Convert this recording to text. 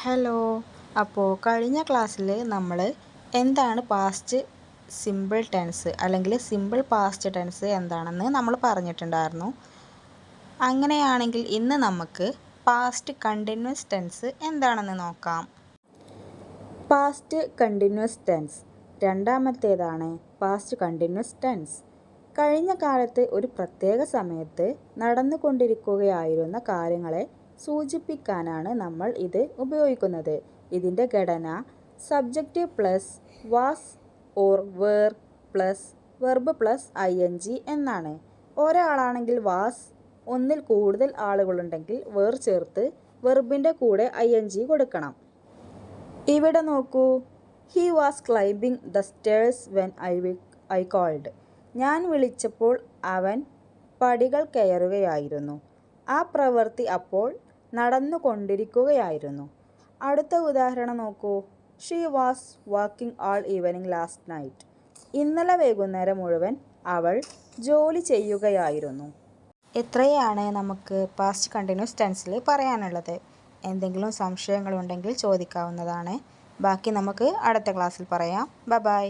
Hello. അപ്പോൾ കഴിഞ്ഞ ക്ലാസ്സിൽ നമ്മൾ എന്താണ് പാസ്റ്റ് സിമ്പിൾ ടെൻസ് അല്ലെങ്കിൽ സിമ്പിൾ പാസ്റ്റ് ടെൻസ് എന്താണെന്ന് നമ്മൾ പറഞ്ഞിട്ടുണ്ടായിരുന്നു. അങ്ങനെയാണെങ്കിൽ ഇന്ന് നമുക്ക് പാസ്റ്റ് കണ്ടിന്യൂസ് ടെൻസ് എന്താണെന്ന് നോക്കാം. പാസ്റ്റ് കണ്ടിന്യൂസ് ടെൻസ് രണ്ടാമത്തേതാണ് പാസ്റ്റ് കണ്ടിന്യൂസ് ടെൻസ്. കഴിഞ്ഞ കാലത്ത് ഒരു പ്രത്യേക സമയത്ത് നടന്നുകൊണ്ടിരിക്കുകയായിരുന്ന കാര്യങ്ങളെ സൂചിപ്പിക്കാനാണ് നമ്മൾ ഇത് ഉപയോഗിക്കുന്നത്. ഇതിൻ്റെ ഘടന subject plus was or were plus verb plus ing എന്നാണ്. ഒരാളാണെങ്കിൽ വാസ്, ഒന്നിൽ കൂടുതൽ ആളുകളുണ്ടെങ്കിൽ വേർ ചേർത്ത് വെർബിൻ്റെ കൂടെ ing കൊടുക്കണം. ഇവിടെ നോക്കൂ, he was climbing the stairs when I called. ഞാൻ വിളിച്ചപ്പോൾ അവൻ പടികൾ കയറുകയായിരുന്നു. ആ പ്രവൃത്തി അപ്പോൾ നടന്നുകൊണ്ടിരിക്കുകയായിരുന്നു. അടുത്ത ഉദാഹരണം നോക്കൂ, she was working all evening last night. ഇന്നലെ വൈകുന്നേരം മുഴുവൻ അവൾ ജോലി ചെയ്യുകയായിരുന്നു. ഇത്രയാണ് നമുക്ക് പാസ്റ്റ് കണ്ടിന്യൂസ് ടെൻസിൽ പറയാനുള്ളത്. എന്തെങ്കിലും സംശയങ്ങളുണ്ടെങ്കിൽ ചോദിക്കാവുന്നതാണ്. ബാക്കി നമുക്ക് അടുത്ത ക്ലാസ്സിൽ പറയാം. ബൈ.